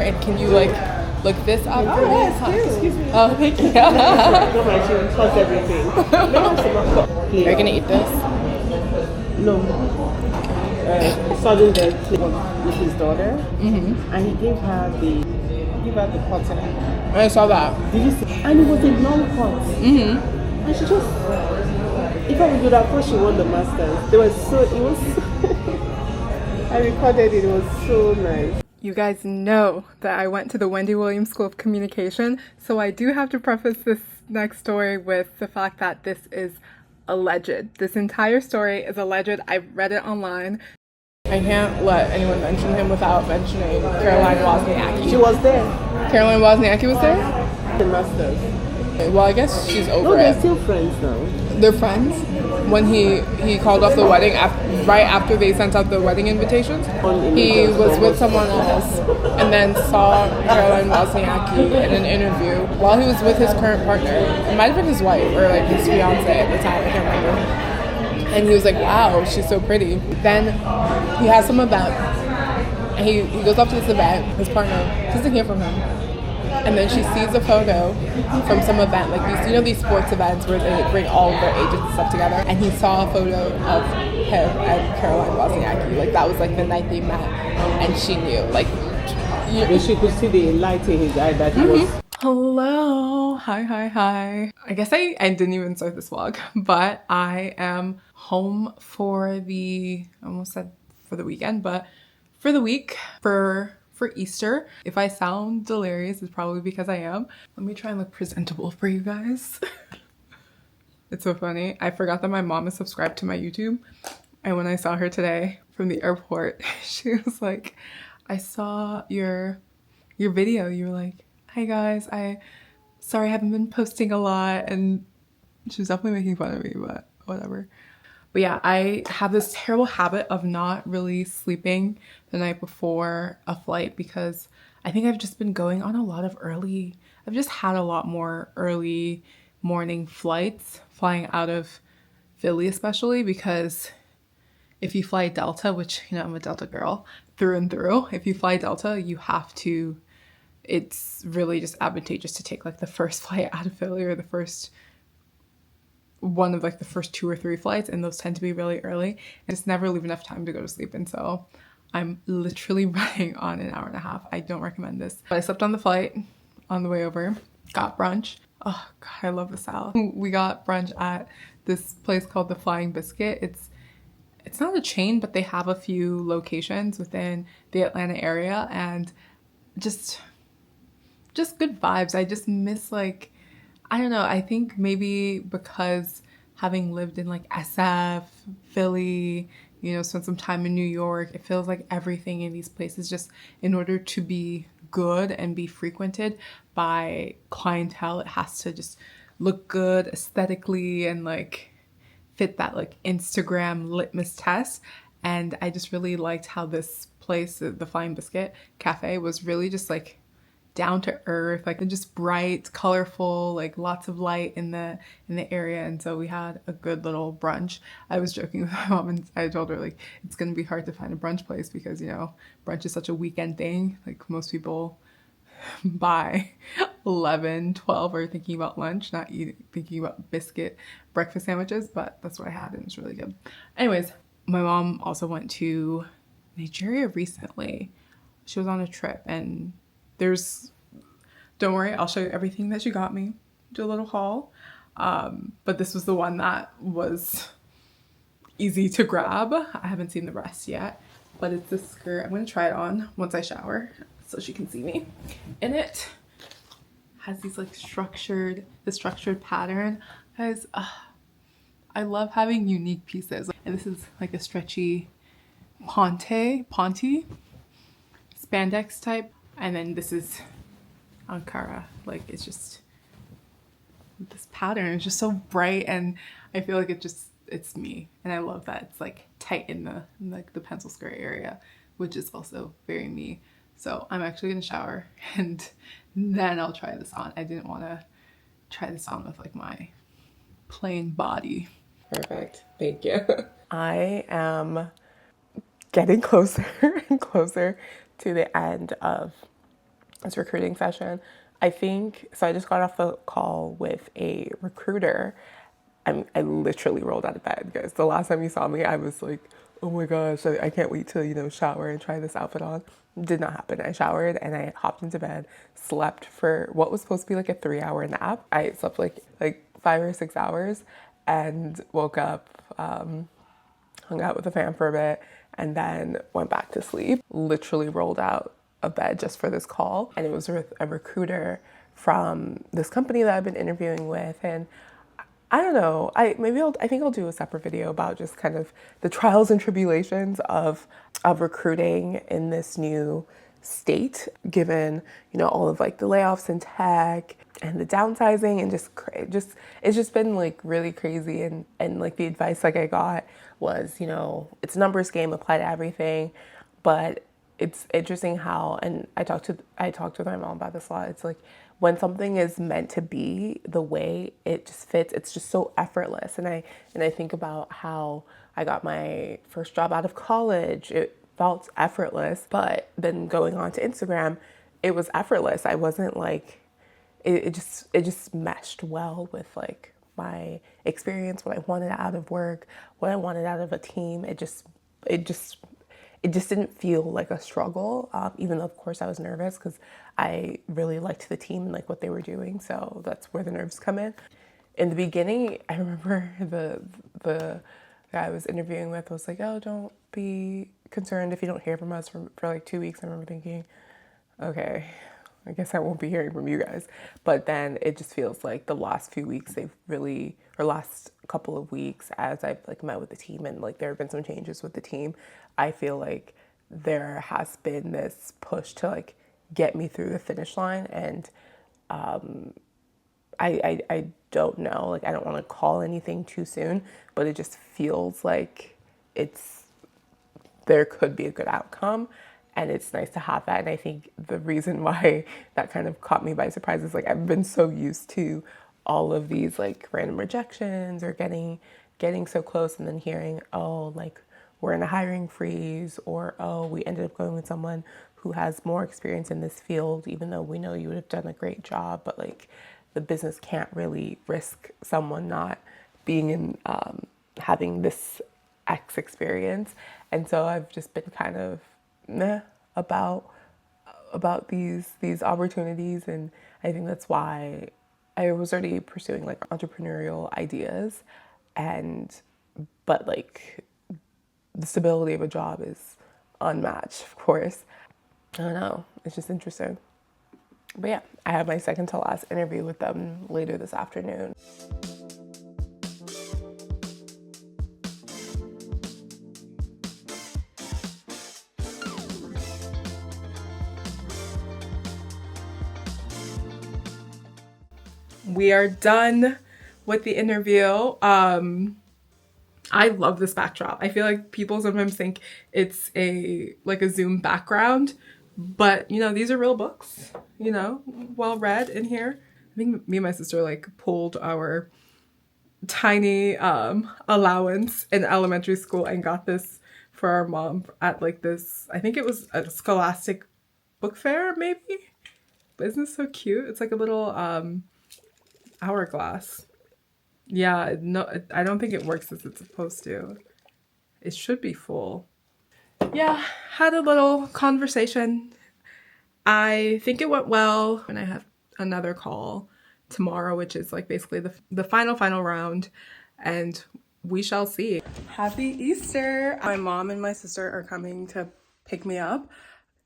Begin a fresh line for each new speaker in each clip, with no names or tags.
and can you like look this up for me?
Yes, excuse me.
Oh, thank you.
Don't mind, she will toss everything.
Are you gonna eat this?
No. Sudden death with his daughter, and he gave her the cotton.
I saw that.
Did you see? And it was a long pot. And she just, if I would do that, first she won the Masters. It was, I recorded it, it was so nice.
You guys know that I went to the Wendy Williams School of Communication, so I do have to preface this next story with the fact that this is alleged. This entire story is alleged. I read it online. I can't let anyone mention him without mentioning Caroline Wozniacki.
She was there.
Caroline Wozniacki was there?
The Masters.
Well, I guess she's over
No, they're
it.
still friends now.
They're friends? When he called off the wedding, right after they sent out the wedding invitations, he was with someone else and then saw Caroline Wozniacki in an interview while he was with his current partner. It might have been his wife or like his fiance at the time, I can't remember. And he was like, wow, she's so pretty. Then he has some event and he goes off to this event, his partner doesn't hear from him. And then she sees a photo from some event, like these, you know, these sports events where they bring all of their agents and stuff together. And he saw a photo of him and Caroline Wozniacki. Like that was like the night they met, and she knew. Like,
she could see the light in his eye that he was.
Hello, hi. I guess I didn't even start this vlog, but I am home for I almost said for the weekend, but for the week for Easter. If I sound delirious, it's probably because I am. Let me try and look presentable for you guys. It's so funny. I forgot that my mom is subscribed to my YouTube. And when I saw her today from the airport, she was like, I saw your video. You were like, hi guys, sorry I haven't been posting a lot. And she was definitely making fun of me, but whatever. But yeah, I have this terrible habit of not really sleeping the night before a flight because I think I've just been going on a lot of I've just had a lot more early morning flights flying out of Philly, especially because if you fly Delta, which, you know, I'm a Delta girl through and through, if you fly Delta, it's really just advantageous to take like the first flight out of Philly or one of like the first 2 or 3 flights, and those tend to be really early and just never leave enough time to go to sleep. And so I'm literally running on an hour and a half. I don't recommend this, but I slept on the flight on the way over, got brunch. Oh God, I love the South. We got brunch at this place called the Flying Biscuit. It's not a chain, but they have a few locations within the Atlanta area, and just good vibes. I just miss, like, I don't know, I think maybe because having lived in like SF, Philly, you know, spent some time in New York, it feels like everything in these places, just in order to be good and be frequented by clientele, it has to just look good aesthetically and like fit that like Instagram litmus test. And I just really liked how this place, the Flying Biscuit Cafe, was really just like down to earth, like just bright, colorful, like lots of light in the area. And so we had a good little brunch. I was joking with my mom and I told her like it's gonna be hard to find a brunch place because, you know, brunch is such a weekend thing. Like most people by 11, 12 are thinking about lunch, not thinking about biscuit breakfast sandwiches, but that's what I had and it's really good. Anyways, my mom also went to Nigeria recently. She was on a trip, and don't worry, I'll show you everything that she got me. Do a little haul. But this was the one that was easy to grab. I haven't seen the rest yet, but it's this skirt. I'm gonna try it on once I shower so she can see me. And it has these like structured pattern. Guys, I love having unique pieces. And this is like a stretchy ponte spandex type. And then this is Ankara. Like, it's just, this pattern is just so bright, and I feel like it's me. And I love that it's like tight in the pencil skirt area, which is also very me. So I'm actually gonna shower and then I'll try this on. I didn't want to try this on with like my plain body. Perfect, thank you. I am getting closer and closer to the end of
this recruiting session. I think, so I just got off a call with a recruiter. I literally rolled out of bed, guys. The last time you saw me, I was like, oh my gosh, I can't wait to, shower and try this outfit on. Did not happen. I showered and I hopped into bed, slept for what was supposed to be like a 3-hour nap. I slept like 5 or 6 hours and woke up, hung out with the fam for a bit, and then went back to sleep. Literally rolled out of bed just for this call. And it was with a recruiter from this company that I've been interviewing with. And I don't know, I think I'll do a separate video about just kind of the trials and tribulations of recruiting in this new state, given, all of like the layoffs in tech and the downsizing, and it's just been like really crazy. And like the advice like I got was, it's a numbers game, apply to everything. But it's interesting how, and I talked with my mom about this a lot. It's like when something is meant to be the way it just fits, it's just so effortless. And I think about how I got my first job out of college. It felt effortless, but then going on to Instagram, it was effortless. I wasn't like, it just meshed well with like my experience, what I wanted out of work, what I wanted out of a team. It just didn't feel like a struggle, even though of course I was nervous because I really liked the team and like what they were doing. So that's where the nerves come in. In the beginning, I remember the guy I was interviewing with was like, oh, don't be concerned if you don't hear from us for like 2 weeks. I remember thinking, okay, I guess I won't be hearing from you guys. But then it just feels like the last few weeks last couple of weeks as I've like met with the team and like there have been some changes with the team, I feel like there has been this push to like get me through the finish line. And I don't know, like I don't want to call anything too soon, but it just feels like there could be a good outcome. And it's nice to have that. And I think the reason why that kind of caught me by surprise is like I've been so used to all of these like random rejections or getting so close and then hearing, oh, like we're in a hiring freeze, or oh, we ended up going with someone who has more experience in this field, even though we know you would have done a great job, but like the business can't really risk someone not being in having this X experience. And so I've just been kind of meh about these opportunities, and I think that's why I was already pursuing like entrepreneurial ideas, but like the stability of a job is unmatched, of course. I don't know, it's just interesting. But yeah, I have my second to last interview with them later this afternoon.
We are done with the interview. I love this backdrop. I feel like people sometimes think it's a Zoom background, but these are real books, well read in here. I think me and my sister like pulled our tiny allowance in elementary school and got this for our mom at like this, I think it was a Scholastic book fair maybe. But isn't this so cute? It's like a little hourglass. Yeah, no, I don't think it works as it's supposed to. It should be full. Yeah, had a little conversation. I think it went well, and I have another call tomorrow, which is like basically the final round, and we shall see. Happy Easter! My mom and my sister are coming to pick me up,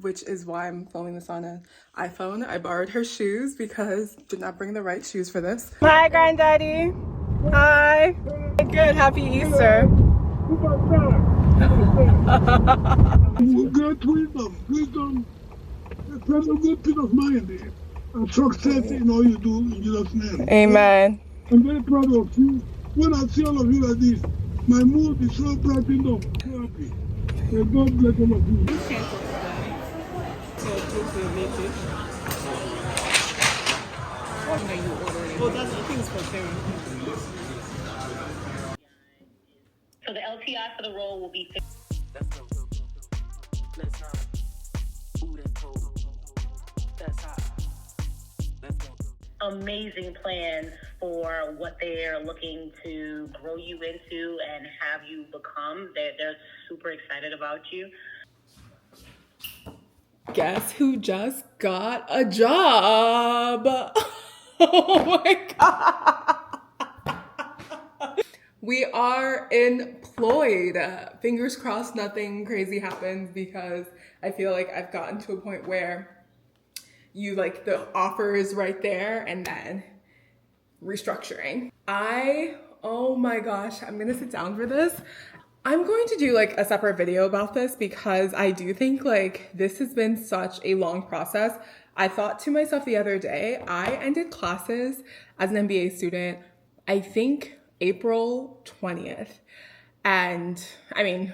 which is why I'm filming this on an iPhone. I borrowed her shoes because did not bring the right shoes for this. Hi, Granddaddy. Hi. Good. Happy Easter.
Great wisdom, a good peace of mind, and success in all you do in Jesus' name.
Amen.
I'm very proud of you. When I see all of you like this, my mood is so brightened up, so happy. May God bless all of you.
Oh, that's the things for Terry.
So the LTI for the role will be amazing plans for what they're looking to grow you into and have you become. They're super excited about you.
Guess who just got a job? Oh my God. We are employed. Fingers crossed nothing crazy happens, because I feel like I've gotten to a point where you like the offer is right there and then restructuring. Oh my gosh, I'm gonna sit down for this. I'm going to do like a separate video about this, because I do think like this has been such a long process. I thought to myself the other day, I ended classes as an MBA student, I think April 20th. And I mean,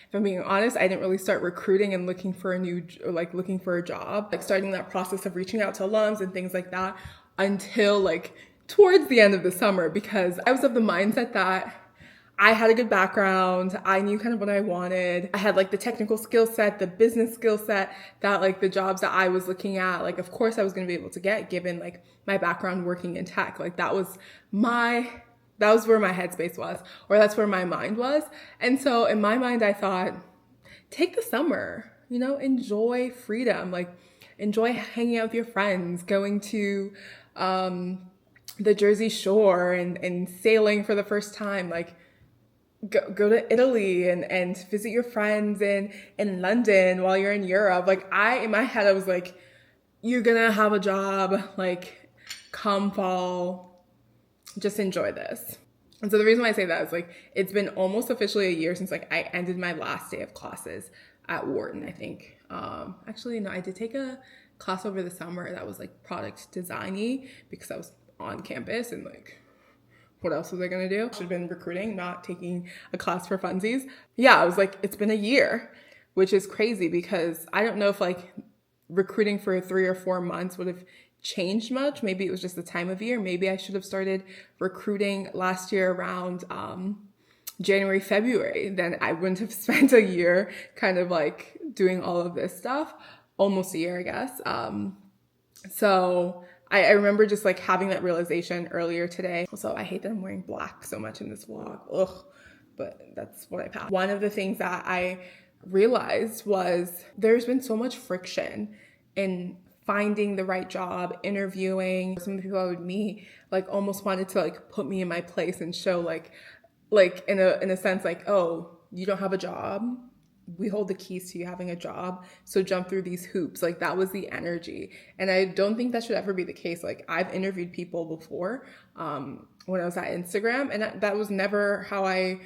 if I'm being honest, I didn't really start recruiting and looking for a job, like starting that process of reaching out to alums and things like that until like towards the end of the summer, because I was of the mindset that I had a good background. I knew kind of what I wanted. I had like the technical skill set, the business skill set that like the jobs that I was looking at, like of course I was going to be able to get, given like my background working in tech. Like that was where my headspace was, or that's where my mind was. And so in my mind, I thought, take the summer, enjoy freedom, like enjoy hanging out with your friends, going to the Jersey Shore and sailing for the first time, like go to Italy and visit your friends in London while you're in Europe. Like in my head, I was like, you're gonna have a job, like come fall, just enjoy this. And so the reason why I say that is like, it's been almost officially a year since like I ended my last day of classes at Wharton, I think. Actually, no, I did take a class over the summer that was like product designy, because I was on campus and like, what else was I gonna do? Should have been recruiting, not taking a class for funsies. Yeah, I was like, it's been a year, which is crazy, because I don't know if like recruiting for 3 or 4 months would have changed much. Maybe it was just the time of year. Maybe I should have started recruiting last year around January, February. Then I wouldn't have spent a year kind of like doing all of this stuff. Almost a year, I guess. So I remember just like having that realization earlier today. Also, I hate that I'm wearing black so much in this vlog. Ugh, but that's what I passed. One of the things that I realized was there's been so much friction in finding the right job, interviewing. Some of the people I would meet like almost wanted to like put me in my place and show like in a sense like, oh, you don't have a job, we hold the keys to you having a job, so jump through these hoops. Like that was the energy. And I don't think that should ever be the case. Like I've interviewed people before when I was at Instagram, and that was never how I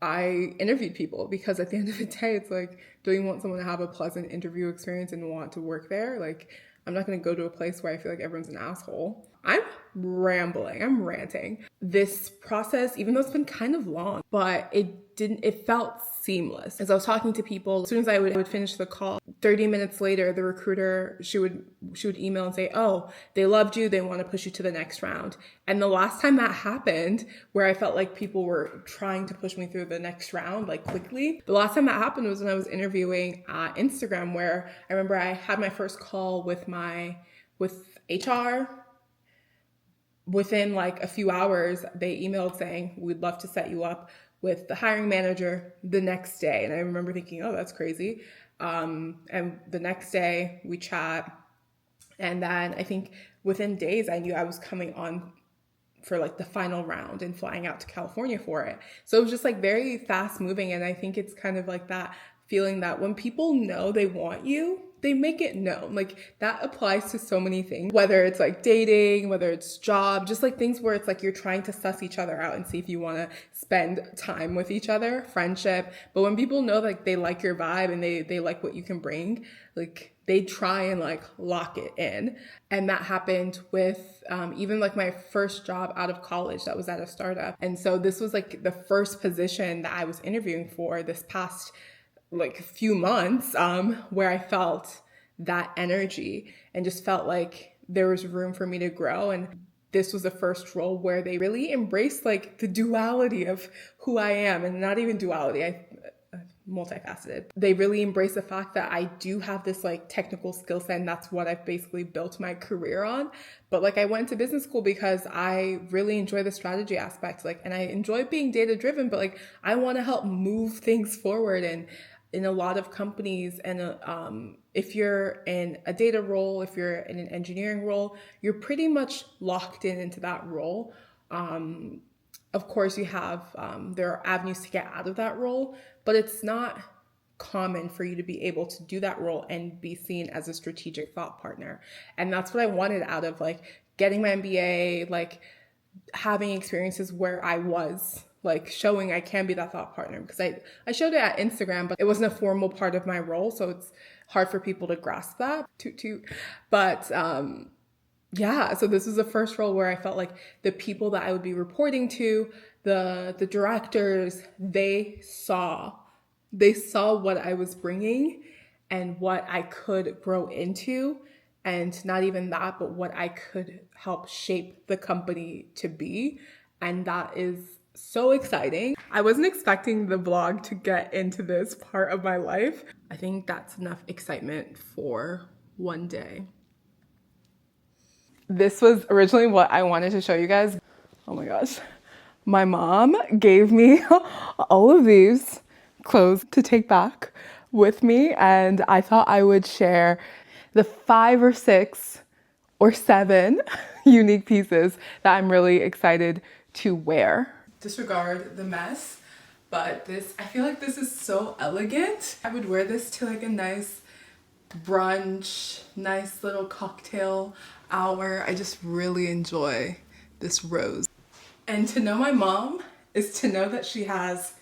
interviewed people, because at the end of the day, it's like, do you want someone to have a pleasant interview experience and want to work there? Like, I'm not going to go to a place where I feel like everyone's an asshole. I'm rambling. I'm ranting. This process, even though it's been kind of long, but it felt seamless. As I was talking to people, as soon as I would finish the call, 30 minutes later, the recruiter, she would email and say, oh, they loved you, they want to push you to the next round. And the last time that happened, where I felt like people were trying to push me through the next round, like quickly, the last time that happened was when I was interviewing Instagram, where I remember I had my first call with HR. Within like a few hours, they emailed saying, we'd love to set you up with the hiring manager the next day. And I remember thinking, oh, that's crazy. And the next day we chat. And then I think within days, I knew I was coming on for like the final round and flying out to California for it. So it was just like very fast moving. And I think it's kind of like that feeling that when people know they want you, they make it known. Like that applies to so many things, whether it's like dating, whether it's job, just like things where it's like you're trying to suss each other out and see if you want to spend time with each other, friendship. But when people know like they like your vibe and they like what you can bring, like they try and like lock it in. And that happened with even like my first job out of college that was at a startup. And so this was like the first position that I was interviewing for this past like few months, where I felt that energy and just felt like there was room for me to grow. And this was the first role where they really embraced like the duality of who I am, and not even duality. multifaceted. They really embrace the fact that I do have this like technical skill set, and that's what I've basically built my career on. But like I went to business school because I really enjoy the strategy aspect, like, and I enjoy being data driven, but like I want to help move things forward. And in a lot of companies, and if you're in a data role, if you're in an engineering role, you're pretty much locked into that role. Of course, you have, there are avenues to get out of that role, but it's not common for you to be able to do that role and be seen as a strategic thought partner. And that's what I wanted out of like getting my MBA, like having experiences where I was like showing I can be that thought partner, because I showed it at Instagram, but it wasn't a formal part of my role. So it's hard for people to grasp that. Toot toot. But, yeah, so this was the first role where I felt like the people that I would be reporting to, the directors, they saw what I was bringing and what I could grow into, and not even that, but what I could help shape the company to be. And that is so exciting. I wasn't expecting the vlog to get into this part of my life. I think that's enough excitement for one day. This was originally what I wanted to show you guys. Oh my gosh. My mom gave me all of these clothes to take back with me, and I thought I would share the 5 or 6 or 7 unique pieces that I'm really excited to wear. Disregard the mess, but this, I feel like this is so elegant. I would wear this to like a nice brunch, nice little cocktail hour. I just really enjoy this rose. And to know my mom is to know that she has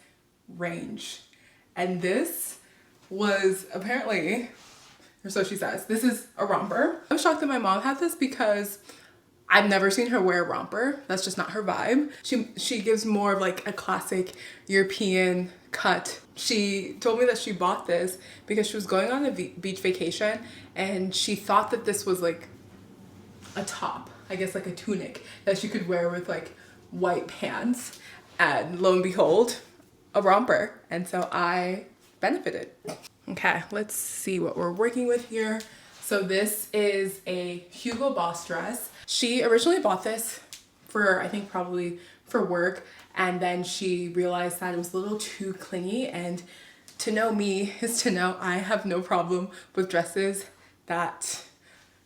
range. And this was apparently, or so she says, this is a romper. I was shocked that my mom had this because I've never seen her wear a romper. That's just not her vibe. She gives more of like a classic European cut. She told me that she bought this because she was going on a beach vacation, and she thought that this was like a top, I guess like a tunic that she could wear with like white pants, and lo and behold, a romper. And so I benefited. Okay, let's see what we're working with here. So this is a Hugo Boss dress. She originally bought this for, I think probably for work, and then she realized that it was a little too clingy. And to know me is to know I have no problem with dresses that,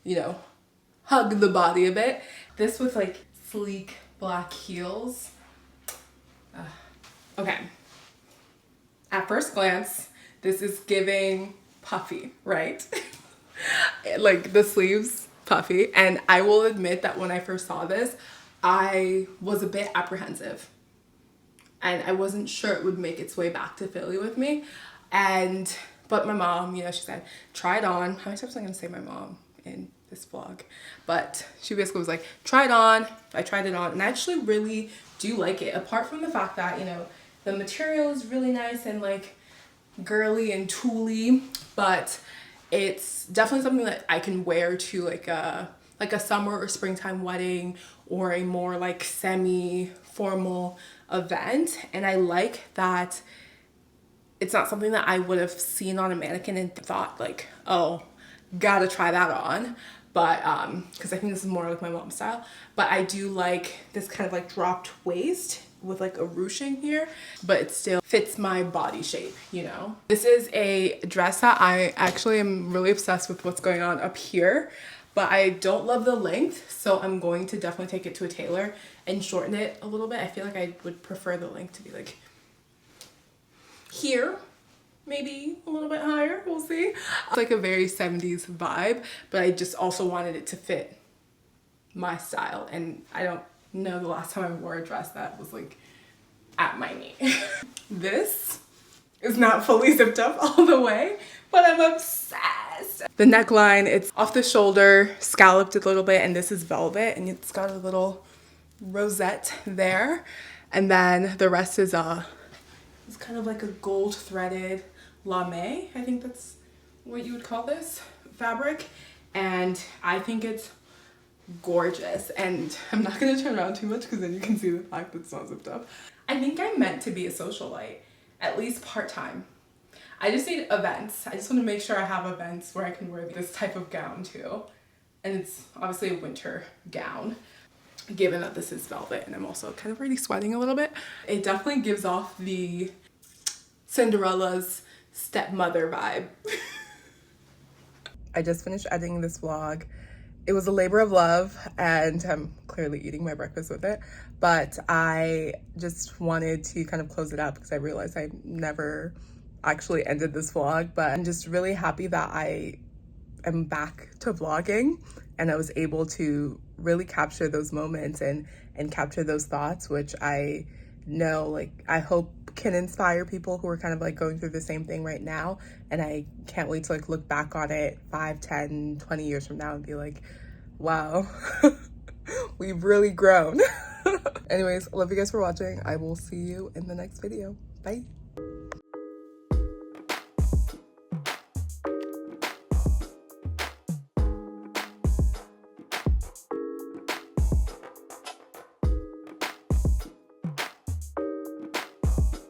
you know, hug the body a bit. This with like sleek black heels. Okay. At first glance, this is giving puffy, right? Like the sleeves puffy. And I will admit that when I first saw this, I was a bit apprehensive. And I wasn't sure it would make its way back to Philly with me. But my mom, you know, she said, try it on. How many times am I gonna say my mom in this vlog? But she basically was like, try it on. I tried it on, and I actually really do like it. Apart from the fact that, you know, the material is really nice and like girly and tooly, but it's definitely something that I can wear to like a summer or springtime wedding, or a more like semi-formal event. And I like that it's not something that I would have seen on a mannequin and thought like, oh, gotta try that on. But because I think this is more like my mom's style. But I do like this kind of like dropped waist with like a ruching here, but it still fits my body shape, you know. This is a dress that I actually am really obsessed with what's going on up here, but I don't love the length, so I'm going to definitely take it to a tailor and shorten it a little bit. I feel like I would prefer the length to be like here, maybe a little bit higher, we'll see. It's like a very 70s vibe, but I just also wanted it to fit my style, and I don't know the last time I wore a dress that was like at my knee. This is not fully zipped up all the way, but I'm obsessed. The neckline, it's off the shoulder, scalloped a little bit, and this is velvet, and it's got a little rosette there. And then the rest is it's kind of like a gold threaded lame, I think that's what you would call this fabric, and I think it's gorgeous. And I'm not gonna turn around too much because then you can see the fact that it's not zipped up. I think I'm meant to be a socialite, at least part-time. I just need events. I just want to make sure I have events where I can wear this type of gown too. And it's obviously a winter gown, given that this is velvet and I'm also kind of already sweating a little bit. It definitely gives off the Cinderella's stepmother vibe. I just finished editing this vlog. It was a labor of love and I'm clearly eating my breakfast with it, but I just wanted to kind of close it out because I realized I never actually ended this vlog. But I'm just really happy that I am back to vlogging and I was able to really capture those moments and capture those thoughts, which I know, like, I hope can inspire people who are kind of like going through the same thing right now. And I can't wait to like look back on it 5, 10, 20 years from now and be like, wow, we've really grown. Anyways, love you guys for watching. I will see you in the next video. Bye.